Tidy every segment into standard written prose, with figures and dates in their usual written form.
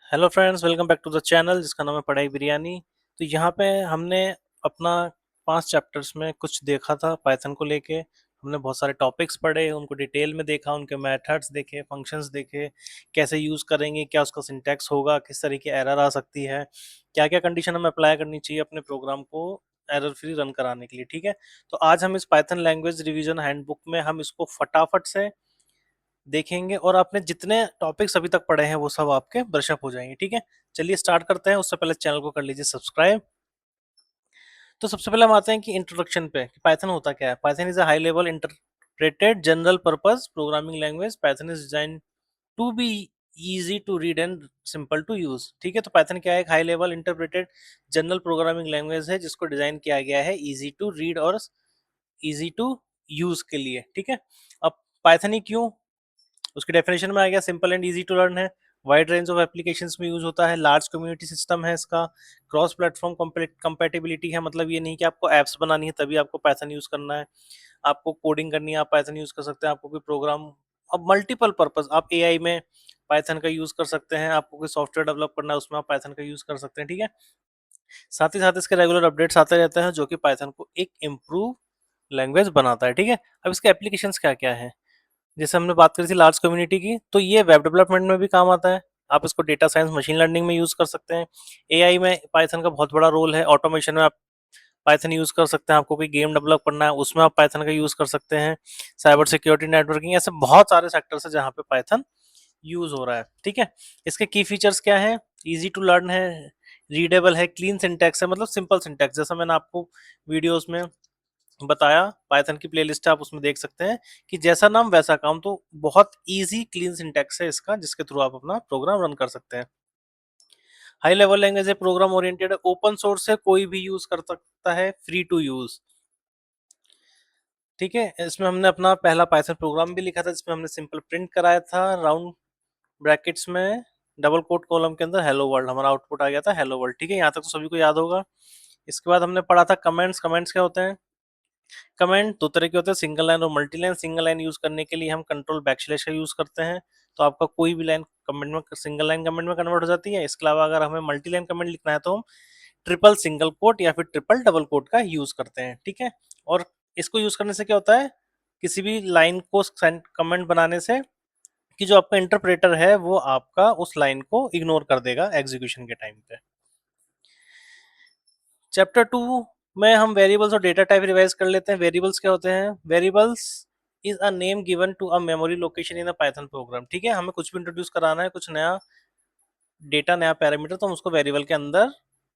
Hello friends, welcome back to the channel जिसका नाम है पढ़ाई बिरयानी। तो यहाँ पे हमने अपना 5 चैप्टर्स में कुछ देखा था पाइथन को लेके। हमने बहुत सारे टॉपिक्स पढ़े, उनको डिटेल में देखा, उनके मेथड्स देखे, फंक्शंस देखे, कैसे यूज़ करेंगे, क्या उसका सिंटैक्स होगा, किस तरह की एरर आ सकती है, क्या क्या कंडीशन हमें अप्लाई करनी चाहिए अपने प्रोग्राम को एरर फ्री रन कराने के लिए। ठीक है, तो आज हम इस पाइथन लैंग्वेज रिवीजन हैंडबुक में हम इसको फटाफट से देखेंगे और आपने जितने टॉपिक्स अभी तक पढ़े हैं वो सब आपके ब्रशअप हो जाएंगे। ठीक है, चलिए स्टार्ट करते हैं। उससे पहले चैनल को कर लीजिए सब्सक्राइब। तो सबसे पहले हम आते हैं कि इंट्रोडक्शन पे कि पाइथन होता क्या है। Python is a high level interpreted general purpose programming language. Python is design to be easy to read and simple to use. ठीक है, तो पाइथन क्या है? एक high level interpreted general programming language है जिसको डिजाइन किया गया है इजी टू रीड और इजी टू यूज के लिए। ठीक है, अब पाइथन ही क्यों? उसकी डेफिनेशन में आ गया, simple and easy to learn है, वाइड रेंज ऑफ एप्लीकेशंस में यूज होता है, लार्ज कम्युनिटी सिस्टम है इसका, क्रॉस प्लेटफॉर्म कंपैटिबिलिटी है। मतलब ये नहीं कि आपको एप्स बनानी है तभी आपको पाइथन यूज करना है, आपको कोडिंग करनी है आप पाइथन यूज कर सकते हैं, आपको कोई प्रोग्राम, अब मल्टीपल पर्पस, आप एआई में पाइथन का यूज कर सकते हैं, आपको कोई सॉफ्टवेयर डेवलप करना है उसमें आप पाइथन का यूज कर सकते हैं। ठीक है, साथ ही साथ इसके रेगुलर अपडेट्स आते रहते हैं जो कि पाइथन को एक इम्प्रूव लैंग्वेज बनाता है। ठीक है, अब इसके एप्लीकेशंस क्या क्या है? जैसे हमने बात करी थी लार्ज कम्युनिटी की, तो ये वेब डेवलपमेंट में भी काम आता है। आप इसको डेटा साइंस मशीन लर्निंग में यूज कर सकते हैं। एआई में पाइथन का बहुत बड़ा रोल है। ऑटोमेशन में आप पाइथन यूज कर सकते हैं। आपको कोई गेम डेवलप करना है उसमें आप पाइथन का यूज कर सकते हैं। साइबर सिक्योरिटी, नेटवर्किंग, ऐसे बहुत सारे सेक्टर्स है जहाँ पे पाइथन यूज हो रहा है। ठीक है, इसके की फीचर्स क्या है? इजी टू लर्न है, रीडेबल है, क्लीन सिंटैक्स है, मतलब सिंपल सिंटैक्स। जैसा मैंने आपको वीडियोस में बताया, पाइथन की प्लेलिस्ट है, आप उसमें देख सकते हैं कि जैसा नाम वैसा काम। तो बहुत इजी क्लीन सिंटैक्स है इसका जिसके थ्रू आप अपना प्रोग्राम रन कर सकते हैं। हाई लेवल लैंग्वेज है, प्रोग्राम ओरिएंटेड है, ओपन सोर्स है, कोई भी यूज कर सकता है, फ्री टू यूज। ठीक है, इसमें हमने अपना पहला पाइथन प्रोग्राम भी लिखा था जिसमें हमने सिंपल प्रिंट कराया था राउंड ब्रैकेट्स में, डबल कोट कॉलम के अंदर हेलो वर्ल्ड, हमारा आउटपुट आ गया था हेलो वर्ल्ड। ठीक है, यहाँ तक तो सभी को याद होगा। इसके बाद हमने पढ़ा था कमेंट्स। कमेंट्स क्या होते हैं? कमेंट दो तरह के होते हैं, सिंगल लाइन और multi line. Single line use करने के लिए हम कंट्रोल बैकस्लैश का यूज करते हैं, तो आपका कोई भी लाइन कमेंट में, सिंगल लाइन कमेंट में कन्वर्ट हो जाती है। इसके अलावा अगर हमें मल्टी लाइन कमेंट लिखना है तो हम ट्रिपल सिंगल कोट या फिर ट्रिपल डबल कोट का यूज करते हैं। ठीक है, और इसको यूज करने से क्या होता है? किसी भी लाइन को कमेंट बनाने से कि जो आपका इंटरप्रेटर है वो आपका उस लाइन को इग्नोर कर देगा एग्जीक्यूशन के टाइम पे। चैप्टर 2 में हम वेरिएबल्स और डेटा टाइप रिवाइज कर लेते हैं। वेरिएबल्स क्या होते हैं? Variables is a name given to a memory location in a Python program. ठीक है, हमें कुछ भी इंट्रोड्यूस कराना है, कुछ नया डेटा, नया पैरामीटर, तो हम उसको वेरिएबल के अंदर,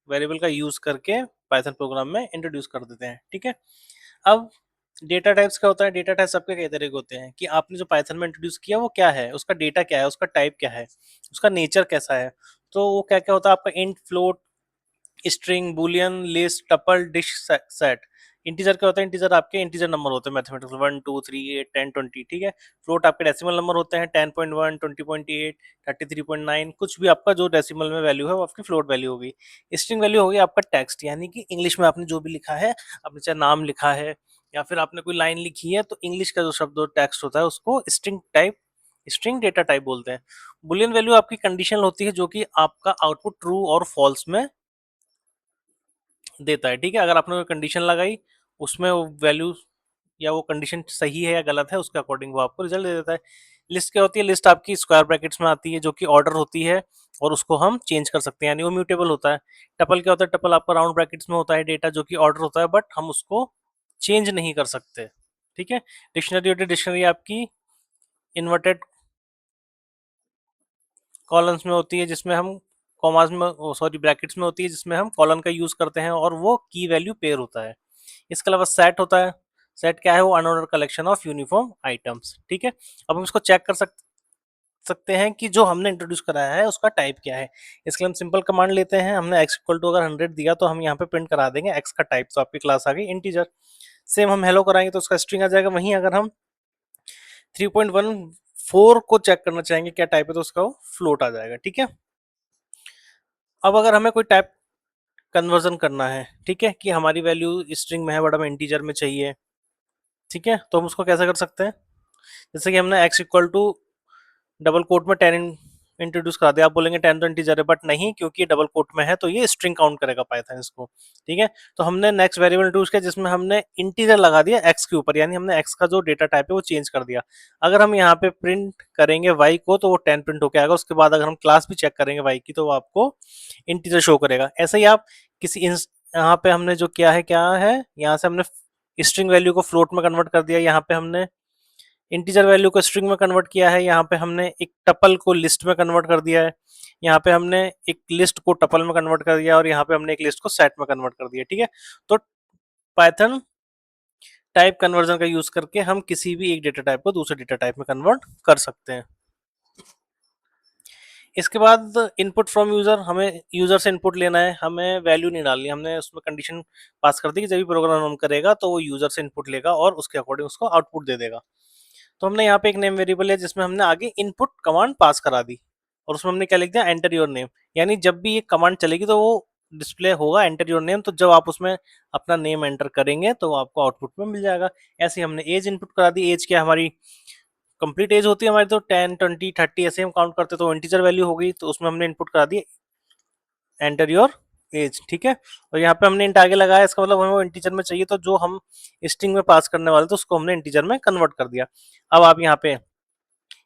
वेरिएबल का यूज करके पाइथन प्रोग्राम में इंट्रोड्यूस कर देते हैं। ठीक है, अब डेटा टाइप्स क्या होता है? डेटा टाइप सबके कई तरह के होते हैं कि आपने जो पाइथन में इंट्रोड्यूस किया वो क्या है, उसका डेटा क्या है, उसका टाइप क्या है, उसका नेचर कैसा है। तो वो क्या क्या होता है आपका? Int, float, string, Boolean, list, tuple, dish, set. Integer क्या होता है? इंटीजर आपके इंटीजर नंबर होते हैं मैथमेटिकल, 1 2 3 8 10 20। ठीक है, फ्लोट आपके डेसिमल नंबर होते हैं, 10.1 20.8 33.9, कुछ भी आपका जो डेसिमल में वैल्यू है वो आपकी फ्लोट वैल्यू होगी। स्ट्रिंग वैल्यू होगी आपका टेक्स्ट, यानी कि इंग्लिश में आपने जो भी लिखा है, आपने चाहे नाम लिखा है या फिर आपने कोई लाइन लिखी है, तो इंग्लिश का जो शब्द और टेक्स्ट होता है उसको string type, string data type बोलते हैं। बुलियन वैल्यू आपकी कंडीशनल होती है जो कि आपका आउटपुट ट्रू और फॉल्स में देता है। ठीक है, अगर आपने कोई कंडीशन लगाई उसमें वो वैल्यू या वो कंडीशन सही है या गलत है उसके अकॉर्डिंग वो आपको रिजल्ट दे देता है। लिस्ट क्या होती है? लिस्ट आपकी स्क्वायर ब्रैकेट्स में आती है जो कि ऑर्डर होती है और उसको हम चेंज कर सकते हैं, यानी वो म्यूटेबल होता है। टपल क्या होता है? टपल आपका राउंड ब्रैकेट्स में होता है डेटा जो कि ऑर्डर होता है बट हम उसको चेंज नहीं कर सकते। ठीक है, डिक्शनरी होती है, डिक्शनरी आपकी इन्वर्टेड कॉलम्स में होती है जिसमें हम कॉमास में, सॉरी ब्रैकेट्स में होती है जिसमें हम कॉलन का यूज करते हैं और वो की वैल्यू पेयर होता है। इसके अलावा सेट होता है। सेट क्या है? वो unordered collection of uniform items. ठीक है, अब हम इसको चेक कर सकते हैं कि जो हमने इंट्रोड्यूस कराया है उसका टाइप क्या है। इसके लिए हम सिंपल कमांड लेते हैं। हमने x इक्वल टू अगर 100 दिया तो हम यहाँ पे प्रिंट करा देंगे x का टाइप, तो आपकी क्लास आ गई इंटीजर। सेम हम हेलो कराएंगे तो उसका स्ट्रिंग आ जाएगा। वहीं अगर हम 3.14 को चेक करना चाहेंगे क्या टाइप है तो उसका फ्लोट आ जाएगा। ठीक है, अब अगर हमें कोई टाइप कन्वर्जन करना है, ठीक है, कि हमारी वैल्यू स्ट्रिंग में है बट हमें इंटीजर में चाहिए, ठीक है, तो हम उसको कैसे कर सकते हैं? जैसे कि हमने x equal to double quote में 10 इंट्रोड्यूस करा दिया। आप बोलेंगे 10 तो इंटीजर है, बट नहीं, क्योंकि ये डबल कोट में है तो ये स्ट्रिंग काउंट करेगा पाइथन इसको। ठीक है, तो हमने नेक्स्ट वेरिएबल इंट्रोड्यूस किया जिसमें हमने इंटीजर लगा दिया x के ऊपर, यानी हमने x का जो डेटा टाइप है वो चेंज कर दिया। अगर हम यहाँ पे प्रिंट करेंगे y को तो वो 10 प्रिंट होकर आएगा। उसके बाद अगर हम क्लास भी चेक करेंगे y की तो वो आपको इंटीजर शो करेगा। ऐसे ही आप किसी यहाँ पे हमने जो किया है, क्या है, यहाँ से हमने स्ट्रिंग वैल्यू को फ्लोट में कन्वर्ट कर दिया, यहाँ पे हमने इंटीजर वैल्यू को स्ट्रिंग में कन्वर्ट किया है, यहाँ पे हमने एक टपल को लिस्ट में कन्वर्ट कर दिया है, यहाँ पे हमने एक लिस्ट को टपल में कन्वर्ट कर दिया, और यहाँ पे हमने एक लिस्ट को सेट में कन्वर्ट कर दिया। ठीक है, तो पाइथन टाइप कन्वर्जन का यूज करके हम किसी भी एक डेटा टाइप को दूसरे डेटा टाइप में कन्वर्ट कर सकते हैं। इसके बाद इनपुट फ्रॉम यूजर, हमें यूजर से इनपुट लेना है, हमें वैल्यू नहीं डालनी, हमने उसमें कंडीशन पास कर दी कि जब भी प्रोग्राम रन करेगा तो वो यूजर से इनपुट लेगा और उसके अकॉर्डिंग उसको आउटपुट दे देगा। तो हमने यहाँ पे एक नेम वेरिएबल है जिसमें हमने आगे इनपुट कमांड पास करा दी, और उसमें हमने क्या लिख दिया, एंटर योर नेम, यानी जब भी ये कमांड चलेगी तो वो डिस्प्ले होगा एंटर योर नेम, तो जब आप उसमें अपना नेम एंटर करेंगे तो आपको आउटपुट में मिल जाएगा। ऐसे हमने एज इनपुट करा दी, एज क्या हमारी कंप्लीट एज होती है हमारी, तो 10 20 30 ऐसे हम काउंट करते तो इंटीजर वैल्यू हो गई, तो उसमें हमने इनपुट करा दी एंटर योर एज। ठीक है, और यहाँ पे हमने इंट आगे लगाया, इसका मतलब हमें वो इंटीजर में चाहिए, तो जो हम स्ट्रिंग में पास करने वाले थे उसको हमने इंटीजर में कन्वर्ट कर दिया। अब आप यहाँ पे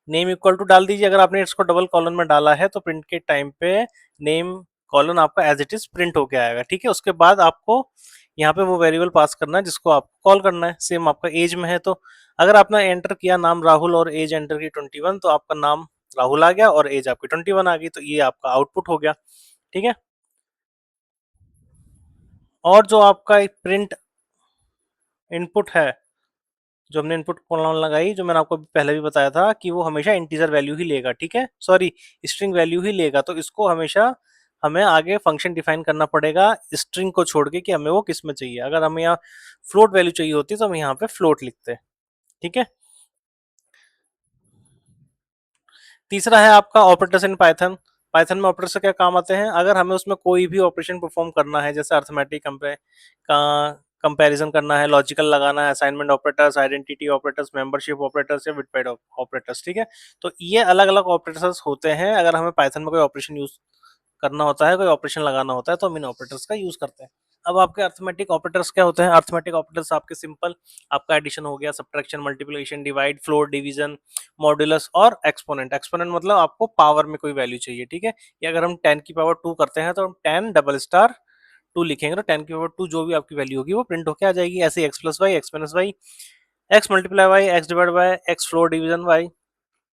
नेम इक्वल टू डाल दीजिए, अगर आपने इसको डबल कॉलन में डाला है तो प्रिंट के टाइम पे नेम कॉलन आपका एज इट इज प्रिंट होके आएगा। ठीक है, उसके बाद आपको यहाँ पे वो वेरिएबल पास करना है जिसको आपको कॉल करना है। सेम आपका एज में है तो अगर आपने एंटर किया नाम राहुल और एज एंटर की 21, तो आपका नाम राहुल आ गया और एज आपकी 21 आ गई, तो ये आपका आउटपुट हो गया। ठीक है, और जो आपका प्रिंट इनपुट है, जो हमने इनपुट कॉलम लगाई, जो मैंने आपको पहले भी बताया था कि वो हमेशा इंटीजर वैल्यू ही लेगा। ठीक है, सॉरी, स्ट्रिंग वैल्यू ही लेगा, तो इसको हमेशा हमें आगे फंक्शन डिफाइन करना पड़ेगा स्ट्रिंग को छोड़ के कि हमें वो किस में चाहिए। अगर हमें यहाँ फ्लोट वैल्यू चाहिए होती तो हम यहाँ पे फ्लोट लिखते हैं। ठीक है, तीसरा है आपका ऑपरेटर्स इन पाइथन। पाइथन में ऑपरेटर से क्या काम आते हैं, अगर हमें उसमें कोई भी ऑपरेशन परफॉर्म करना है, जैसे अर्थमेटिक का कंपैरिजन करना है, लॉजिकल लगाना है, assignment operators, identity operators, membership operators या विडपेड ऑपरेटर्स। ठीक है, तो ये अलग अलग ऑपरेटर्स होते हैं। अगर हमें पाइथन में कोई ऑपरेशन यूज करना होता है, कोई ऑपरेशन लगाना होता है, तो हम इन ऑपरेटर्स का यूज करते हैं। अब आपके अर्थमेटिक ऑपरेटर्स क्या होते हैं, अर्थमेटिक ऑपरेटर्स आपके सिंपल, आपका एडिशन हो गया, subtraction, multiplication, divide, float, division, modulus और एक्सपोनेंट। एक्सपोनेंट मतलब आपको पावर में कोई वैल्यू चाहिए। ठीक है, ये अगर हम 10 की पावर 2 करते हैं तो हम 10 डबल स्टार 2 लिखेंगे, तो 10 की पावर 2 जो भी आपकी वैल्यू होगी वो प्रिंट होकर आ जाएगी। ऐसे x plus y, x minus y, x multiply y, x divide by x, floor division y.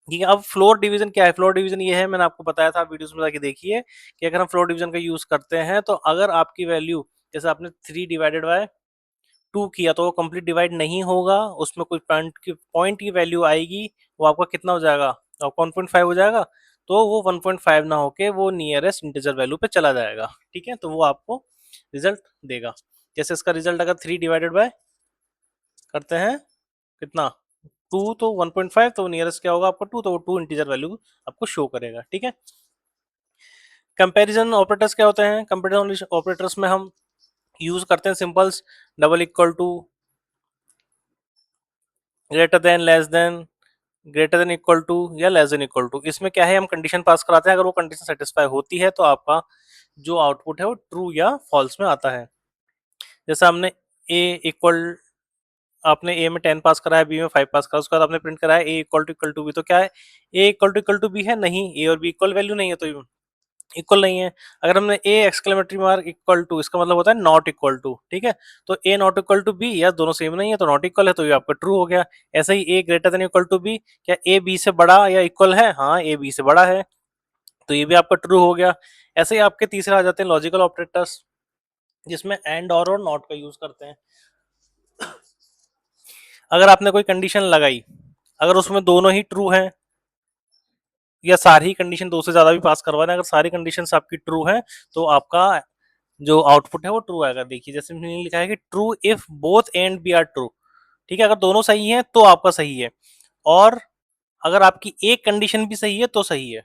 ठीक है, अब फ्लोर डिवीजन क्या है, फ्लोर डिवीजन ये है, मैंने आपको बताया था, वीडियोस में जाके देखिए कि अगर हम फ्लोर डिवीजन का यूज करते हैं तो अगर आपकी वैल्यू, जैसे आपने 3 डिवाइडेड बाय 2 किया तो वो कंप्लीट डिवाइड नहीं होगा, उसमें कोई पॉइंट की वैल्यू आएगी, वो आपका कितना हो जाएगा, आपका 1.5 हो जाएगा, तो वो 1.5 ना होके वो नियरेस्ट इंटीजर वैल्यू पे चला जाएगा। ठीक है, तो वो आपको रिजल्ट देगा। जैसे इसका रिजल्ट अगर 3 डिवाइडेड बाय करते हैं कितना, 2, तो 1.5, तो नियरेस्ट क्या होगा आपका 2, तो वो 2 इंटीजर वैल्यू आपको शो करेगा। ठीक है, कंपैरिजन ऑपरेटर्स क्या होते हैं, कंपैरिजन ऑपरेटर्स में हम यूज करते हैं symbols, double equal to, greater than, less than, greater than equal to या लेस देन इक्वल टू। इसमें क्या है, हम कंडीशन पास कराते हैं, अगर वो कंडीशन सेटिस्फाई होती है तो आपका जो आउटपुट है वो ट्रू या फॉल्स में आता है। जैसे हमने ए इक्वल, आपने ए में 10 पास करा है, बी में 5 पास करा, उसके बाद आपने प्रिंट करा है ए इक्वल टू बी, तो क्या है, ए इक्वल टू बी है, नहीं, ए और बी इक्वल वैल्यू नहीं है, तो इक्वल नहीं है। अगर हमने ए एक्सक्लेमेटरी मार्क इक्वल टू, इसका मतलब होता है नॉट इक्वल टू। ठीक है, तो ए नॉट इक्वल टू बी, या दोनों सेम नहीं है तो नॉट इक्वल है, तो ये आपका ट्रू हो गया। ऐसे ही A greater than equal to B, क्या ए बी से बड़ा या इक्वल है, हाँ ए बी से बड़ा है, तो ये भी आपका ट्रू हो गया। ऐसे ही आपके तीसरे आ जाते हैं लॉजिकल ऑपरेटर्स, जिसमें एंड और नॉट का यूज करते हैं। अगर आपने कोई कंडीशन लगाई, अगर उसमें दोनों ही ट्रू हैं, या सारी कंडीशन, दो से ज्यादा भी पास करवा दें, अगर सारी कंडीशंस आपकी ट्रू हैं तो आपका जो आउटपुट है वो ट्रू आएगा। देखिए जैसे मैंने लिखा है कि true if both and b are true. ठीक है, अगर दोनों सही हैं तो आपका सही है, और अगर आपकी एक कंडीशन भी सही है तो सही है।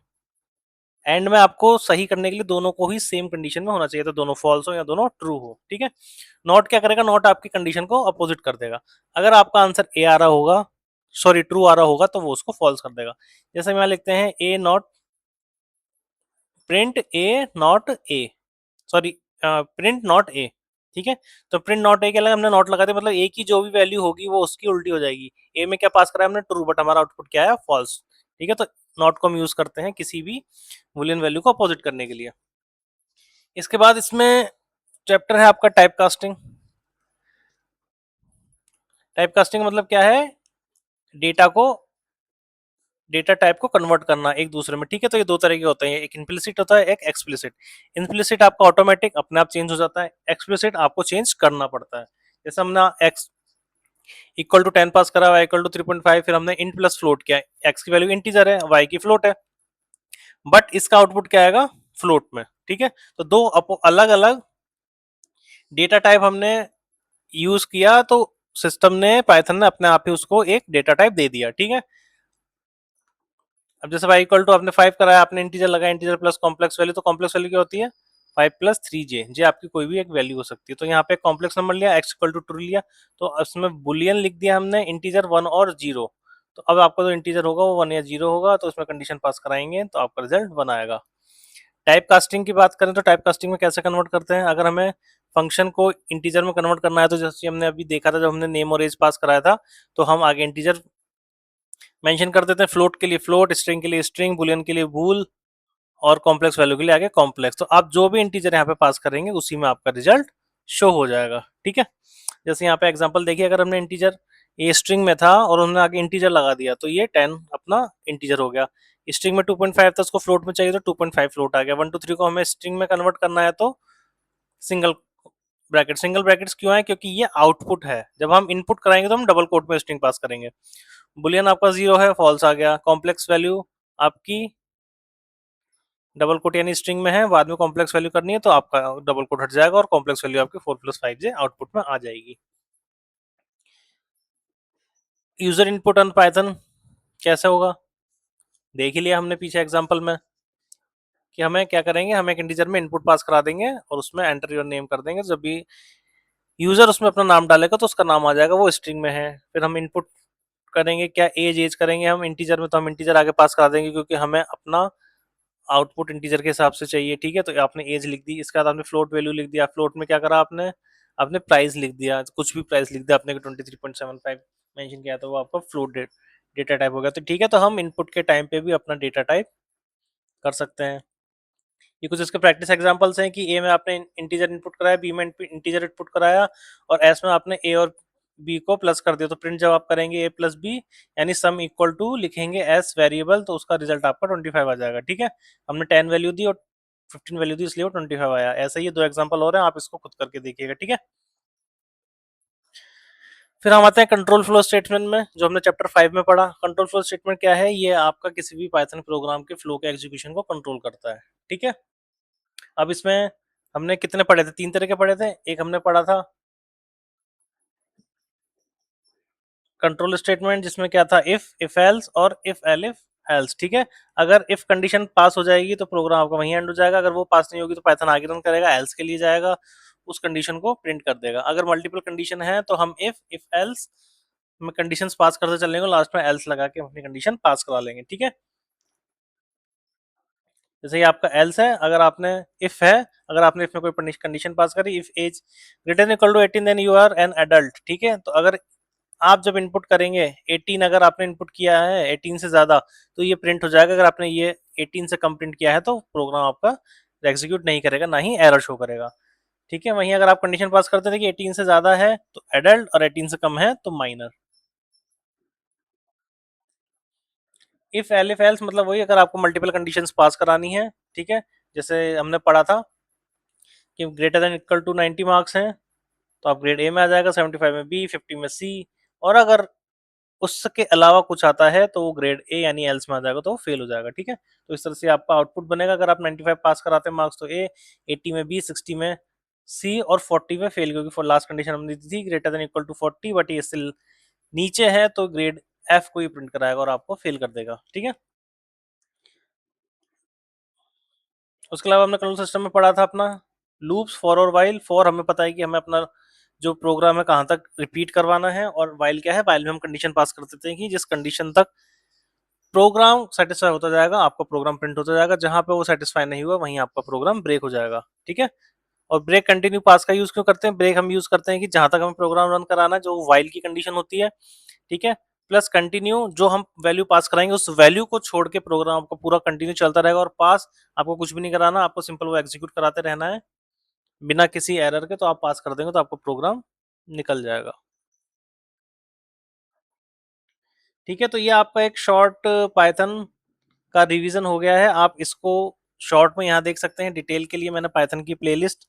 एंड में आपको सही करने के लिए दोनों को ही सेम कंडीशन में होना चाहिए, तो दोनों फॉल्स हो या दोनों ट्रू हो। ठीक है, नॉट क्या करेगा, नॉट आपकी कंडीशन को अपोजिट कर देगा। अगर आपका आंसर ए आ रहा होगा, सॉरी ट्रू आ रहा होगा, तो वो उसको फॉल्स कर देगा। जैसे हम यहाँ लिखते हैं A not print A not A, sorry print not A, ठीक है। तो प्रिंट नॉट ए के लिए हमने नॉट लगा दिया, मतलब ए की जो भी वैल्यू होगी वो उसकी उल्टी हो जाएगी। ए में क्या पास करा है हमने, ट्रू, बट हमारा आउटपुट क्या है, फॉल्स, ठीक है। तो नॉट को हम यूज करते हैं किसी भी बूलियन वैल्यू को अपोजिट करने के लिए। इसके बाद इसमें चैप्टर है आपका टाइप कास्टिंग। टाइप कास्टिंग मतलब क्या है, डेटा को, डेटा टाइप को कन्वर्ट करना एक दूसरे में, ठीक है। तो ये दो तरह के होते हैं, एक इम्प्लिसिट होता है, एक एक्सप्लिसिट। इम्प्लिसिट आपका ऑटोमेटिक अपने आप चेंज हो जाता है, एक्सप्लिसिट आपको चेंज करना पड़ता है। जैसे हमने एक्स इक्वल टू 10 पास करा, वाई इक्वल टू 3.5, फिर हमने इंट प्लस फ्लोट किया, एक्स की वैल्यू इंटीजर है, वाई की फ्लोट है, बट इसका आउटपुट क्या आएगा, फ्लोट में, ठीक है। तो दो अलग अलग डेटा टाइप हमने यूज किया, तो सिस्टम ने, पाइथन ने अपने आप ही उसको एक डेटा टाइप दे दिया, ठीक है। अब जैसे y इक्वल टू आपने 5 कराया, आपने इंटीजर लगाया, इंटीजर प्लस कॉम्प्लेक्स वैल्यू, तो कॉम्प्लेक्स वैल्यू क्या होती है, 5 प्लस 3j, जे आपकी कोई भी एक वैल्यू हो सकती है। तो यहाँ पे कॉम्प्लेक्स नंबर लिया, x इक्वल टू ट्रू लिया, तो उसमें बुलियन लिख दिया हमने, इंटीजर 1 और 0। तो अब आपका जो इंटीजर होगा वो 1 या 0 होगा, तो उसमें कंडीशन पास कराएंगे तो आपका रिजल्ट 1 आएगा। टाइप कास्टिंग की बात करें तो टाइप कास्टिंग में कैसे कन्वर्ट करते हैं, अगर हमें फंक्शन को इंटीजर में कन्वर्ट करना है, तो जैसे हमने अभी देखा था जब हमने नेम और एज पास कराया था, तो हम आगे इंटीजर मेंशन कर देते हैं, फ्लोट के लिए फ्लोट, स्ट्रिंग के लिए स्ट्रिंग, बुलियन के लिए बूल, और कॉम्प्लेक्स वैल्यू के लिए आगे कॉम्प्लेक्स। तो आप जो भी इंटीजर यहाँ पे पास करेंगे उसी में आपका रिजल्ट शो हो जाएगा, ठीक है। जैसे यहाँ पे एग्जांपल देखिए, अगर हमने इंटीजर ये स्ट्रिंग में था और हमने आगे इंटीजर लगा दिया, तो ये 10 अपना इंटीजर हो गया। स्ट्रिंग में 2.5 था, उसको फ्लोट में चाहिए तो 2.5 फ्लोट आ गया। 1 2 3 को हमें स्ट्रिंग में कन्वर्ट करना है तो सिंगल ब्रैकेट, सिंगल ब्रैकेट्स क्यों है, क्योंकि ये आउटपुट है, जब हम इनपुट कराएंगे तो हम डबल कोट में स्ट्रिंग पास करेंगे। बुलियन आपका 0 है, फॉल्स आ गया। कॉम्प्लेक्स वैल्यू आपकी डबल कोट यानी स्ट्रिंग में है, बाद में कॉम्प्लेक्स वैल्यू करनी है तो आपका डबल कोट हट जाएगा और कॉम्प्लेक्स वैल्यू आपकी 4 + 5j आउटपुट में आ जाएगी। यूजर इनपुट ऑन पाइथन कैसे होगा, देख ही लिया हमने पीछे एग्जांपल में कि हमें क्या करेंगे, हम एक इंटीजर में इनपुट पास करा देंगे और उसमें एंटर योर नेम कर देंगे। जब भी यूजर उसमें अपना नाम डालेगा तो उसका नाम आ जाएगा, वो स्ट्रिंग में है। फिर हम इनपुट करेंगे क्या, एज, एज करेंगे हम इंटीजर में, तो हम इंटीजर आगे पास करा देंगे क्योंकि हमें अपना आउटपुट इंटीजर के हिसाब से चाहिए, ठीक है। तो आपने एज लिख दी, इसके बाद आपने फ्लोट वैल्यू लिख दिया, फ्लोट में क्या करा आपने, आपने प्राइस लिख दिया, कुछ भी प्राइस लिख दिया आपने, 23.75 मेंशन किया, तो वो आपका फ्लोट डेटा टाइप हो गया। तो ठीक है, तो हम इनपुट के टाइम पे भी अपना डेटा टाइप कर सकते हैं। ये कुछ इसके प्रैक्टिस एग्जांपल्स हैं कि ए में आपने इंटीजर इनपुट कराया, बी में इंटीजर इनपुट कराया, और एस में आपने ए और बी को प्लस कर दिया। तो प्रिंट जब आप करेंगे ए प्लस बी यानी सम इक्वल टू लिखेंगे एस वेरिएबल, तो उसका रिजल्ट आपका 25 आ जाएगा, ठीक है। हमने 10 वैल्यू दी और 15 वैल्यू दी, इसलिए वो 25 आया। ऐसे ही दो एग्जांपल हो रहे हैं, आप इसको खुद करके देखिएगा, ठीक है। फिर हम आते हैं कंट्रोल फ्लो स्टेटमेंट में, जो हमने चैप्टर 5 में पढ़ा। कंट्रोल फ्लो स्टेटमेंट क्या है, ये आपका किसी भी पाइथन प्रोग्राम के फ्लो के एग्जीक्यूशन को कंट्रोल करता है, ठीक है। अब इसमें हमने कितने पढ़े थे, 3 तरह के पढ़े थे। एक हमने पढ़ा था कंट्रोल स्टेटमेंट, जिसमें क्या था, इफ एल्स और इफ एलिफ एल्स, ठीक है। अगर इफ कंडीशन पास हो जाएगी तो प्रोग्राम आपका वहीं एंड हो जाएगा, अगर वो पास नहीं होगी तो पाइथन आगे रन करेगा, एल्स के लिए जाएगा, उस कंडीशन को प्रिंट कर देगा। अगर मल्टीपल कंडीशन है तो हम इफ एल्स में कंडीशंस पास करते चलेंगे, लास्ट में एल्स लगा के अपनी कंडीशन पास करा लेंगे, ठीक है। जैसे ये आपका एल्स है, अगर आपने इफ है, अगर आपने इफ में कोई कंडीशन पास करी, if age greater equal to 18 then you are an adult, ठीक है। तो अगर आप जब इनपुट करेंगे 18, अगर आपने इनपुट किया है 18 से ज्यादा, तो ये प्रिंट हो जाएगा। अगर आपने ये 18 से कम प्रिंट किया है तो प्रोग्राम आपका एग्जीक्यूट नहीं करेगा, ना ही एरर शो करेगा, ठीक है। वहीं अगर आप कंडीशन पास करते थे कि 18 से ज्यादा है तो एडल्ट और 18 से कम है तो माइनर। इफ एलिफ एल्स मतलब वही, अगर आपको मल्टीपल कंडीशंस पास करानी है, ठीक है। जैसे हमने पढ़ा था कि greater than equal to 90 marks हैं तो आप ग्रेड ए में आ जाएगा, 75 में बी, 50 में सी, और अगर उसके अलावा कुछ आता है तो वो ग्रेड ए यानी एल्स में आ जाएगा, तो वो फेल हो जाएगा, ठीक है। तो इस तरह से आपका आउटपुट बनेगा। अगर आप 95 पास कराते हैं मार्क्स तो ए, 80 में बी, 60 में सी, और 40 में फेल, क्योंकि लास्ट कंडीशन हमने दी थी greater than equal to 40, but ये स्टिल नीचे है तो ग्रेड एफ को ही प्रिंट कराएगा और आपको फेल कर देगा, ठीक है। उसके अलावा हमने कंट्रोल सिस्टम में पढ़ा था अपना लूप्स, फॉर और वाइल। फॉर हमें पता है कि हमें अपना जो प्रोग्राम है कहाँ तक रिपीट करवाना है, और वाइल क्या है, वाइल में हम कंडीशन पास कर देते हैं कि जिस कंडीशन तक प्रोग्राम सेटिस्फाई होता जाएगा, आपका प्रोग्राम प्रिंट होता जाएगा, जहां पे वो सेटिस्फाई नहीं हुआ वहीं आपका प्रोग्राम ब्रेक हो जाएगा। ठीक है। और ब्रेक कंटिन्यू पास का यूज क्यों करते हैं? ब्रेक हम यूज करते हैं कि जहां तक हमें प्रोग्राम रन कराना है, जो वाइल की कंडीशन होती है, ठीक है, प्लस कंटिन्यू जो हम वैल्यू पास कराएंगे उस वैल्यू को छोड़ के प्रोग्राम आपका पूरा कंटिन्यू चलता रहेगा, और पास आपको कुछ भी नहीं कराना, आपको सिंपल वो एग्जीक्यूट कराते रहना है बिना किसी एरर के, तो आप पास कर देंगे तो आपका प्रोग्राम निकल जाएगा। ठीक है, तो ये आपका एक शॉर्ट पाइथन का रिवीजन हो गया है। आप इसको शॉर्ट में यहाँ देख सकते हैं। डिटेल के लिए मैंने पाइथन की प्लेलिस्ट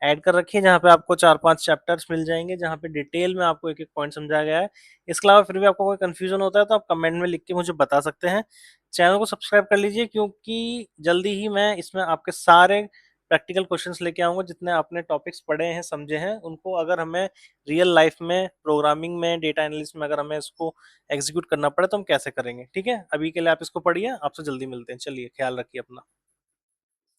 ऐड कर रखी है, जहाँ पे आपको 4-5 चैप्टर्स मिल जाएंगे, जहाँ पे डिटेल में आपको एक एक पॉइंट समझाया गया है। इसके अलावा फिर भी आपको कोई कंफ्यूजन होता है तो आप कमेंट में लिख के मुझे बता सकते हैं। चैनल को सब्सक्राइब कर लीजिए, क्योंकि जल्दी ही मैं इसमें आपके सारे प्रैक्टिकल क्वेश्चंस लेके आऊंगा। जितने आपने टॉपिक्स पढ़े हैं, समझे हैं, उनको अगर हमें रियल लाइफ में, प्रोग्रामिंग में, डेटा एनालिस्ट में अगर हमें इसको एग्जीक्यूट करना पड़े तो हम कैसे करेंगे। ठीक है, अभी के लिए आप इसको पढ़िए। आपसे जल्दी मिलते हैं। चलिए, ख्याल रखिए अपना।